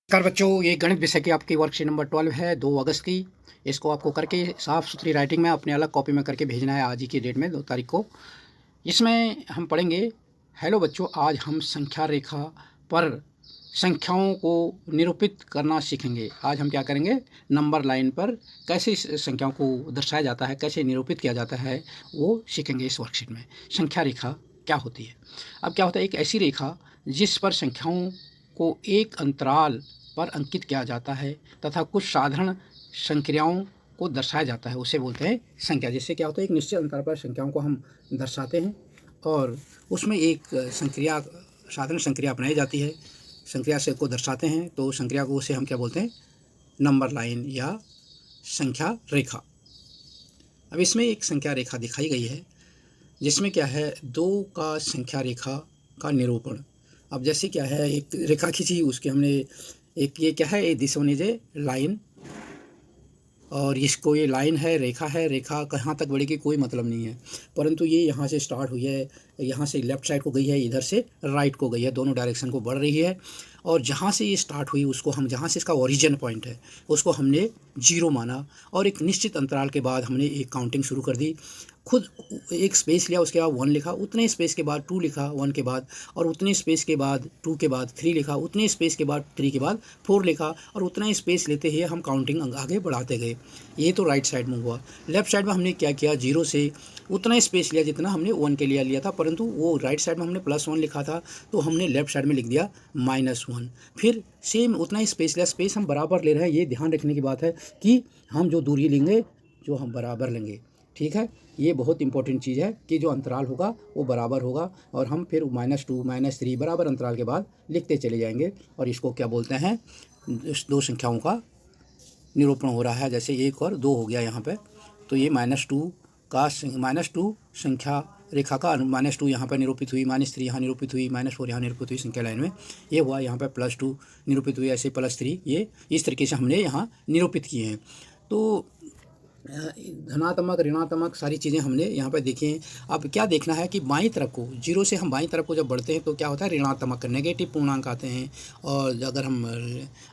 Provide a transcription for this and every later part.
नमस्कार बच्चों, ये गणित विषय की आपकी वर्कशीट नंबर 12 है 2 अगस्त की। इसको आपको करके साफ़ सुथरी राइटिंग में अपने अलग कॉपी में करके भेजना है आज ही की डेट में 2 तारीख को। इसमें हम पढ़ेंगे। हेलो बच्चों, आज हम संख्या रेखा पर संख्याओं को निरूपित करना सीखेंगे। आज हम क्या करेंगे, नंबर लाइन पर कैसे संख्याओं को दर्शाया जाता है, कैसे निरूपित किया जाता है, वो सीखेंगे इस वर्कशीट में। संख्या रेखा क्या होती है? अब क्या होता है, एक ऐसी रेखा जिस पर संख्याओं को एक अंतराल पर अंकित किया जाता है तथा कुछ साधारण संक्रियाओं को दर्शाया जाता है, उसे बोलते हैं संख्या। जिससे क्या होता है, एक निश्चित अंतराल पर संख्याओं को हम दर्शाते हैं और उसमें एक संक्रिया, साधारण संक्रिया अपनाई जाती है। संक्रिया से को दर्शाते हैं तो संक्रिया को उसे हम क्या बोलते हैं, नंबर लाइन या संख्या रेखा। अब इसमें एक संख्या रेखा दिखाई गई है जिसमें क्या है, 2 का संख्या रेखा का निरूपण। अब जैसे क्या है, एक रेखा खींची, उसके हमने एक ये क्या है, ये this one is a line, और इसको ये लाइन है, रेखा कहाँ तक बढ़ेगी कोई मतलब नहीं है, परंतु ये यहाँ से स्टार्ट हुई है, यहाँ से लेफ़्ट साइड को गई है, इधर से राइट को गई है, दोनों डायरेक्शन को बढ़ रही है। और जहाँ से ये स्टार्ट हुई उसको हम, जहाँ से इसका ओरिजिन पॉइंट है उसको हमने 0 माना और एक निश्चित अंतराल के बाद हमने एक काउंटिंग शुरू कर दी। खुद एक स्पेस लिया, उसके बाद 1 लिखा, उतने स्पेस के बाद 2 लिखा 1 के बाद, और उतने स्पेस के बाद 2 के बाद 3 लिखा, उतने स्पेस के बाद 3 के बाद 4 लिखा, और उतना स्पेस लेते ही हम काउंटिंग आगे बढ़ाते गए। ये तो राइट साइड में हुआ। लेफ्ट साइड में हमने क्या किया, 0 से उतना स्पेस लिया जितना हमने 1 के लिए लिया था, परंतु वो राइट साइड में हमने +1 लिखा था तो हमने लेफ्ट साइड में लिख दिया -1। फिर सेम उतना ही स्पेस लिया, स्पेस हम बराबर ले रहे हैं, ये ध्यान रखने की बात है कि हम जो दूरी लेंगे जो हम बराबर लेंगे, ठीक है। ये बहुत इंपॉर्टेंट चीज़ है कि जो अंतराल होगा वो बराबर होगा, और हम फिर -2 -3 बराबर अंतराल के बाद लिखते चले जाएंगे। और इसको क्या बोलते हैं, 2 संख्याओं का निरूपण हो रहा है। जैसे 1 और 2 हो गया यहाँ पे, तो ये -2 संख्या रेखा का -2 यहाँ पर निरूपित हुई, -3 यहाँ निरूपित हुई, -4 यहाँ निरूपित हुई संख्या लाइन में। ये हुआ यहाँ पे +2 निरूपित हुई, ऐसे +3, ये इस तरीके से हमने यहाँ निरूपित किए हैं। तो धनात्मक ऋणात्मक सारी चीज़ें हमने यहाँ पर देखी हैं। अब क्या देखना है कि बाईं तरफ को, 0 से हम बाईं तरफ को जब बढ़ते हैं तो क्या होता है, ऋणात्मक नेगेटिव पूर्णांक आते हैं, और अगर हम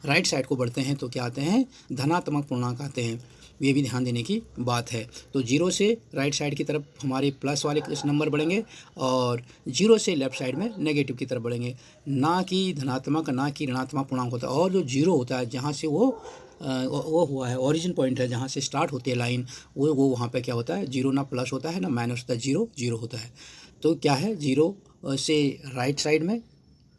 राइट साइड को बढ़ते हैं तो क्या आते हैं, धनात्मक पूर्णांक आते हैं। ये भी ध्यान देने की बात है। तो 0 से राइट साइड की तरफ हमारे प्लस वाले नंबर बढ़ेंगे, और 0 से लेफ्ट साइड में नेगेटिव की तरफ बढ़ेंगे, ना कि धनात्मक ना कि ऋणात्मक पूर्णांक होता है। और जो 0 होता है, जहाँ से वो हुआ है, ओरिजिन पॉइंट है, जहाँ से स्टार्ट होती है लाइन, वो वहाँ पे क्या होता है, 0 ना प्लस होता है ना माइनस होता है, 0 0 होता है। तो क्या है, 0 से राइट साइड में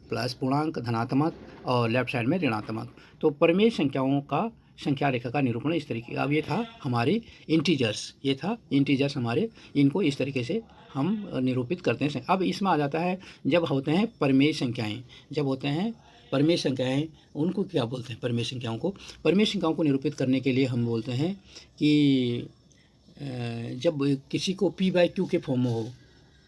प्लस पूर्णांक धनात्मक और लेफ्ट साइड में ऋणात्मक। तो परिमेय संख्याओं का संख्या रेखा का निरूपण इस तरीके का। अब ये था हमारे इंटीजर्स, हमारे, इनको इस तरीके से हम निरूपित करते हैं। अब इसमें आ जाता है, जब होते हैं परिमेय संख्याएँ, परिमेय संख्याएँ, उनको क्या बोलते हैं, परिमेय संख्याओं को निरूपित करने के लिए हम बोलते हैं कि जब किसी को p/q के फॉर्म में हो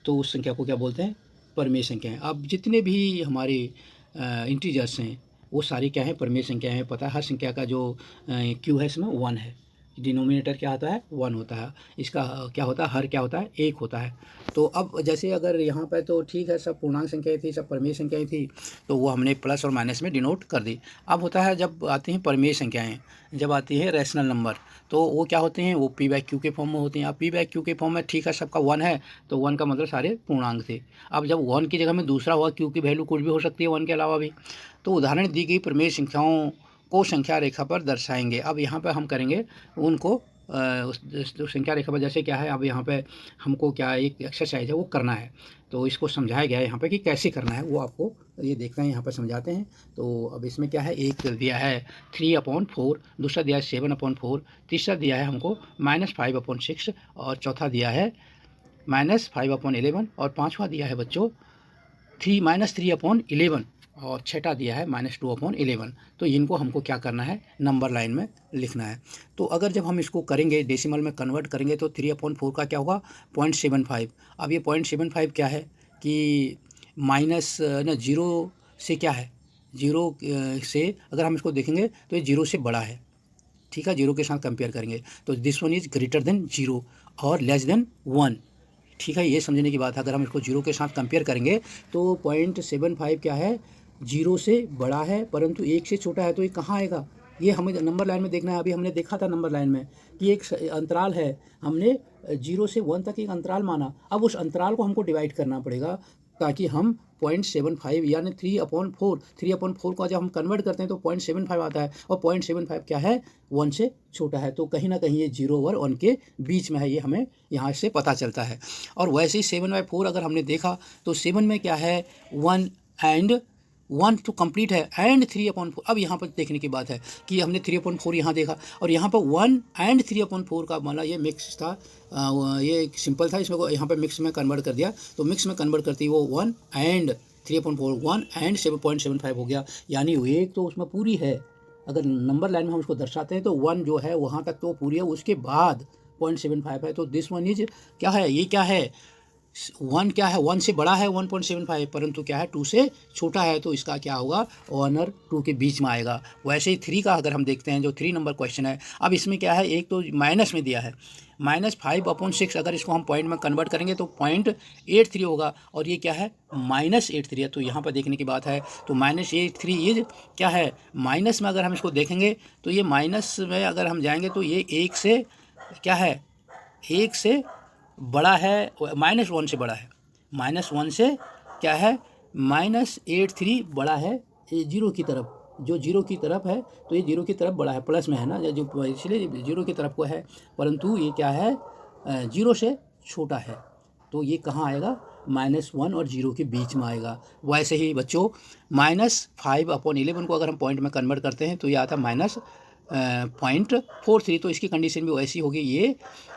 तो उस संख्या को क्या बोलते हैं, परिमेय संख्याएँ। अब जितने भी हमारे इंटीजर्स हैं वो सारी क्या है, परिमेय संख्या है। पता है हर संख्या का जो q है इसमें 1 है, डिनोमिनेटर क्या होता है, 1 होता है, इसका क्या होता है, हर क्या होता है, 1 होता है। तो अब जैसे अगर यहाँ पे तो ठीक है, सब पूर्णांक संख्याएँ थी, सब परिमेय संख्याएँ थी, तो वो हमने प्लस और माइनस में डिनोट कर दी। अब होता है जब आती हैं परिमेय संख्याएँ, जब आती है रैशनल नंबर, तो वो क्या होते हैं, वो p/q के फॉर्म में होती हैं। अब p/q के फॉर्म में ठीक है, सबका 1 है, तो 1 का मतलब सारे पूर्णांक थे। अब जब 1 की जगह में दूसरा हुआ, q की वैल्यू कुछ भी हो सकती है 1 के अलावा भी, तो उदाहरण दी गई परिमेय संख्याओं को संख्या रेखा पर दर्शाएंगे। अब यहाँ पर हम करेंगे उनको उस संख्या रेखा पर, जैसे क्या है, अब यहाँ पे हमको क्या एक एक्सरसाइज है वो करना है, तो इसको समझाया गया है यहाँ पे कि कैसे करना है, वो आपको ये देखना है, यहाँ पर समझाते हैं। तो अब इसमें क्या है, एक दिया है 3/4, दूसरा दिया है 7/4, तीसरा दिया है हमको -5/6, और चौथा दिया है -5/11, और पाँचवा दिया है बच्चों -3/11, और छठा दिया है -2/11। तो इनको हमको क्या करना है, नंबर लाइन में लिखना है। तो अगर जब हम इसको करेंगे, डेसिमल में कन्वर्ट करेंगे, तो 3/4 का क्या होगा, 0.75। अब ये 0.75 क्या है कि माइनस ना 0 से क्या है, 0 से अगर हम इसको देखेंगे तो ये 0 से बड़ा है, ठीक है, 0 के साथ कंपेयर करेंगे, तो this one is greater than 0 और लेस देन 1, ठीक है। ये समझने की बात है। अगर हम इसको 0 के साथ कंपेयर करेंगे तो 0.75 क्या है, 0 से बड़ा है परंतु 1 से छोटा है, तो ये कहाँ आएगा? ये हमें नंबर लाइन में देखना है। अभी हमने देखा था नंबर लाइन में कि एक अंतराल है, हमने 0 से 1 तक एक अंतराल माना। अब उस अंतराल को हमको डिवाइड करना पड़ेगा ताकि हम 0.75 यानी 3/4 को जब हम कन्वर्ट करते हैं तो 0.75 आता है, और 0.75 क्या है? 1 से छोटा है। तो कहीं ना कहीं ये 0 और 1 के बीच में है, ये हमें यहाँ से पता चलता है। और वैसे ही 7/4 अगर हमने देखा तो 7 में क्या है? 1 तो कंप्लीट है एंड 3/4। अब यहाँ पर देखने की बात है कि हमने 3/4 यहाँ देखा, और यहाँ पर 1 एंड 3/4 का माना ये मिक्स था, ये सिंपल था, इसमें को यहाँ पर मिक्स में कन्वर्ट कर दिया। तो मिक्स में कन्वर्ट करते ही वो 1 एंड 3/4 1 एंड 7.75 हो गया, यानी वो एक तो उसमें पूरी है। अगर नंबर लाइन में हम उसको दर्शाते हैं तो 1 जो है वहाँ तक तो पूरी है, उसके बाद 0.75 है। तो दिस वन इज क्या है? ये क्या है? 1 क्या है? 1 से बड़ा है 1.75, परंतु क्या है? 2 से छोटा है, तो इसका क्या होगा? 1 और 2 के बीच में आएगा। वैसे ही 3 का अगर हम देखते हैं, जो 3 नंबर क्वेश्चन है, अब इसमें क्या है? एक तो माइनस में दिया है, -5/6। अगर इसको हम पॉइंट में कन्वर्ट करेंगे तो 0.83 होगा, और ये क्या है? -83 है। तो यहाँ पर देखने की बात है, तो -83 इज क्या है? माइनस में अगर हम इसको देखेंगे तो ये माइनस में अगर हम जाएंगे तो ये 1 से क्या है? 1 से बड़ा है, -1 से बड़ा है, -1 से क्या है? -83 बड़ा है 0 की तरफ, जो 0 की तरफ है, तो ये 0 की तरफ बड़ा है, प्लस में है ना, जो इसलिए 0 की तरफ को है, परंतु ये क्या है? 0 से छोटा है। तो ये कहाँ आएगा? -1 और 0 के बीच में आएगा। वैसे ही बच्चों -5/11 को अगर हम पॉइंट में कन्वर्ट करते हैं तो ये आता है -0.43। तो इसकी कंडीशन भी वैसी होगी, ये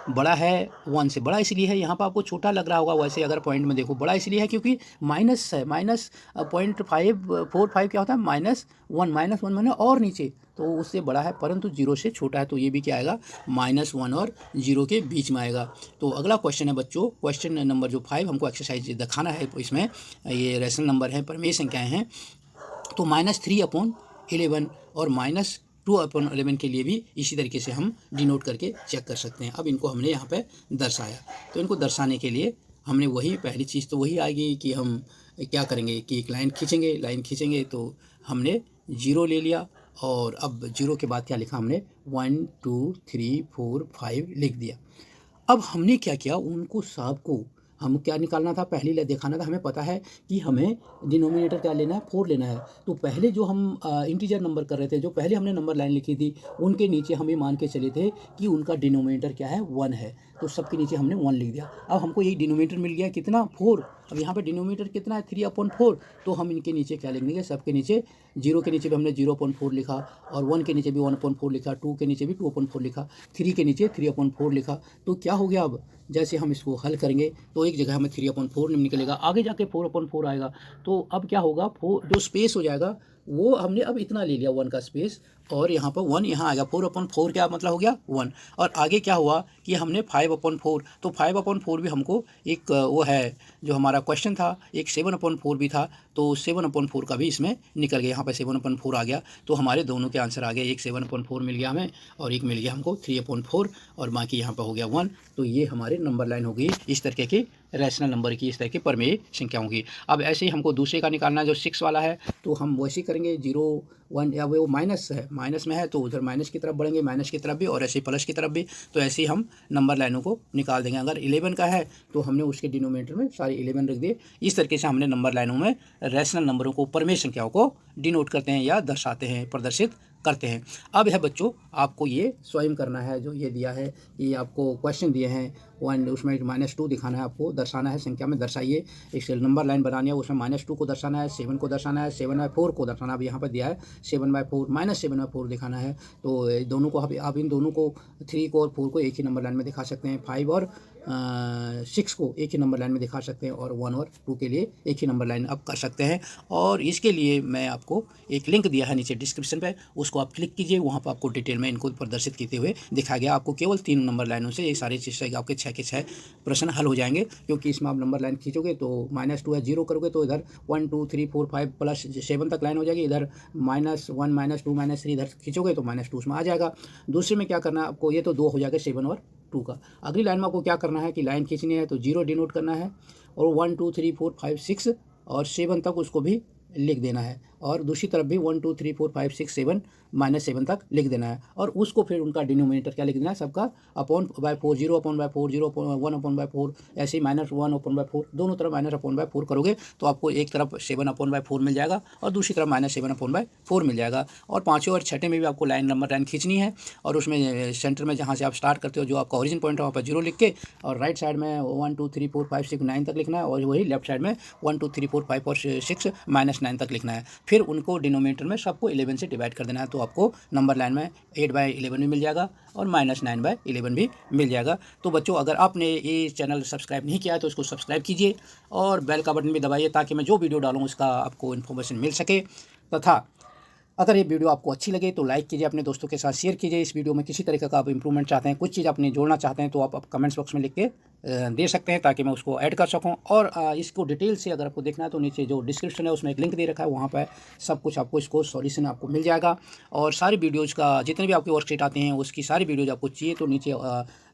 बड़ा है 1 से। बड़ा इसलिए है, यहाँ पर आपको छोटा लग रहा होगा, वैसे अगर पॉइंट में देखो बड़ा इसलिए है क्योंकि माइनस है। -0.545 क्या होता है? -1 माने और नीचे, तो उससे बड़ा है, परंतु 0 से छोटा है, तो ये भी क्या आएगा? -1 और 0 के बीच में आएगा। तो अगला क्वेश्चन है बच्चों, क्वेश्चन नंबर जो 5 हमको एक्सरसाइज दिखाना है, इसमें ये रेशनल नंबर है, परिमेय संख्याएँ हैं। तो -3/11 और -2/11 के लिए भी इसी तरीके से हम डिनोट करके चेक कर सकते हैं। अब इनको हमने यहाँ पे दर्शाया, तो इनको दर्शाने के लिए हमने वही पहली चीज़ तो वही आएगी कि हम क्या करेंगे कि एक लाइन खींचेंगे। तो हमने 0 ले लिया, और अब 0 के बाद क्या लिखा हमने? 1 2 3 4 5 लिख दिया। अब हमने क्या किया? उनको सबको हम क्या निकालना था? पहले दिखाना था। हमें पता है कि हमें डिनोमिनेटर क्या लेना है? 4 लेना है। तो पहले जो हम इंटीजर नंबर कर रहे थे, जो पहले हमने नंबर लाइन लिखी थी, उनके नीचे हम ये मान के चले थे कि उनका डिनोमिनेटर क्या है? 1 है। तो सबके नीचे हमने 1 लिख दिया। अब हमको यही डिनोमिनेटर मिल गया कितना? 4। अब यहाँ पे डिनोमिनेटर कितना है? 3/4। तो हम इनके नीचे क्या लिख देंगे? सबके नीचे 0 के नीचे भी हमने 0/4 लिखा, और 1 के नीचे भी 1/4 लिखा, 2 के नीचे भी 2/4 लिखा, 3 के नीचे 3/4 लिखा। तो क्या हो गया? अब जैसे हम इसको हल करेंगे तो एक जगह हमें 3/4 निकलेगा, आगे जाके 4/4 आएगा। तो अब क्या होगा? 4 जो स्पेस हो जाएगा वो हमने अब इतना ले लिया 1 का स्पेस, और यहाँ पर 1 यहाँ आ गया। 4/4 क्या मतलब हो गया? 1। और आगे क्या हुआ कि हमने 5/4, तो 5/4 भी हमको एक वो है जो हमारा क्वेश्चन था, एक 7/4 भी था, तो 7/4 का भी इसमें निकल गया। यहाँ पर 7/4 आ गया, तो हमारे दोनों के आंसर आ गए। एक 7/4 मिल गया हमें, और एक मिल गया हमको 3/4, और बाकी यहाँ पर हो गया 1। तो ये हमारे नंबर लाइन होगी इस तरीके की, रैशनल नंबर की, इस तरह की परिमेय संख्या होगी। अब ऐसे ही हमको दूसरे का निकालना है जो 6 वाला है, तो हम वैसे ही करेंगे। 0 1 या वो माइनस है, माइनस में है तो उधर माइनस की तरफ बढ़ेंगे, माइनस की तरफ भी, और ऐसे ही प्लस की तरफ भी। तो ऐसे ही हम नंबर लाइनों को निकाल देंगे। अगर 11 का है तो हमने उसके डिनोमिनेटर में सारे 11 रख दिए। इस तरीके से हमने नंबर लाइनों में रैशनल नंबरों को, परिमेय संख्याओं को डिनोट करते हैं या दर्शाते हैं, प्रदर्शित करते हैं। अब है बच्चों, आपको ये स्वयं करना है, जो ये दिया है, ये आपको क्वेश्चन दिए हैं 1, उसमें -2 दिखाना है, आपको दर्शाना है, संख्या में दर्शाइए। एक नंबर लाइन बनानी है, उसमें -2 को दर्शाना है, 7 को दर्शाना है, 7/4 को दर्शाना। अब यहाँ पर दिया है 7/4 -7/4 दिखाना है। तो दोनों को आप इन दोनों को 3 को और 4 को एक ही नंबर लाइन में दिखा सकते हैं, 5 और 6 को एक ही नंबर लाइन में दिखा सकते हैं, और 1 और 2 के लिए एक ही नंबर लाइन आप कर सकते हैं। और इसके लिए मैं आपको एक लिंक दिया है नीचे डिस्क्रिप्शन पे, उसको आप क्लिक कीजिए। वहाँ पर आपको डिटेल में इनको प्रदर्शित करते हुए दिखाया गया। आपको केवल 3 नंबर लाइनों से ये सारी चीज़ें, आपके 6 के 6 प्रश्न हल हो जाएंगे, क्योंकि इसमें आप नंबर लाइन खींचोगे तो -2 है, 0 करोगे तो इधर 1 2 3 4 5 प्लस 7 तक लाइन हो जाएगी। इधर -1 -2 -3 इधर खींचोगे तो -2 उसमें आ जाएगा। दूसरे में क्या करना है आपको? ये तो 2 हो जाएगा 7 और 2 का। अगली लाइन में आपको क्या करना है कि लाइन खींचनी है, तो 0 डिनोट करना है, और 1 2 3 4 5 6 और 7 तक उसको भी लिख देना है। और दूसरी तरफ भी 1 2 3 4 5 6 7 -7 तक लिख देना है और उसको फिर उनका डिनोमिनेटर क्या लिख देना है सबका upon bye 4 0 upon bye 4 0 1 upon bye 4 ऐसे ही -1 अपॉन बाय 4 दोनों तरफ -1/4 करोगे तो आपको एक तरफ 7 अपॉन बाय 4 मिल जाएगा और दूसरी तरफ -7 अपॉन बाय 4 मिल जाएगा। और पाँचवें और छठे में भी आपको लाइन नंबर लाइन खींचनी है और उसमें सेंटर में जहाँ से आप स्टार्ट करते हो जो आपका ओरिजिन पॉइंट है वहाँ पर 0 लिख के और राइट साइड में 1 2 3 4 5 6 9 तक लिखना है और वही लेफ्ट साइड में 1 2 3 4 5 और 6 -9 तक लिखना है। फिर उनको डिनोमिनेटर में सबको 11 से डिवाइड कर देना है तो आपको नंबर लाइन में 8/11 भी मिल जाएगा और -9/11 भी मिल जाएगा। तो बच्चों अगर आपने ये चैनल सब्सक्राइब नहीं किया है तो इसको सब्सक्राइब कीजिए और बेल का बटन भी दबाइए ताकि मैं जो वीडियो डालूँ उसका आपको इन्फॉर्मेशन मिल सके। तथा अगर ये वीडियो आपको अच्छी लगे तो लाइक कीजिए, अपने दोस्तों के साथ शेयर कीजिए। इस वीडियो में किसी तरीके का आप इंप्रूवमेंट चाहते हैं, कुछ चीज़ अपने जोड़ना चाहते हैं तो आप कमेंट्स बॉक्स में लिख के दे सकते हैं ताकि मैं उसको ऐड कर सकूं। और इसको डिटेल से अगर आपको देखना है तो नीचे जो डिस्क्रिप्शन है उसमें एक लिंक दे रखा है, वहाँ पर सब कुछ आपको इसको सॉल्यूशन आपको मिल जाएगा। और सारी वीडियोज़ का जितने भी आपके वर्कशीट आते हैं उसकी सारी वीडियोज़ आपको चाहिए तो नीचे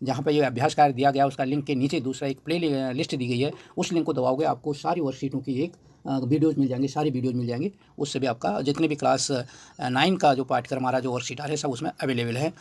जहाँ पर ये अभ्यास कार्य दिया गया उसका लिंक के नीचे दूसरा एक प्ले लिस्ट दी गई है, उस लिंक को दबाओगे आपको सारी वर्कशीटों की एक वीडियोज़ मिल जाएंगी, सारी वीडियोज़ मिल जाएंगी। उससे भी आपका जितने भी क्लास 9 का जो पाठ्यक्रम हमारा जो वर्कशीट आ रहे हैं सब उसमें अवेलेबल है।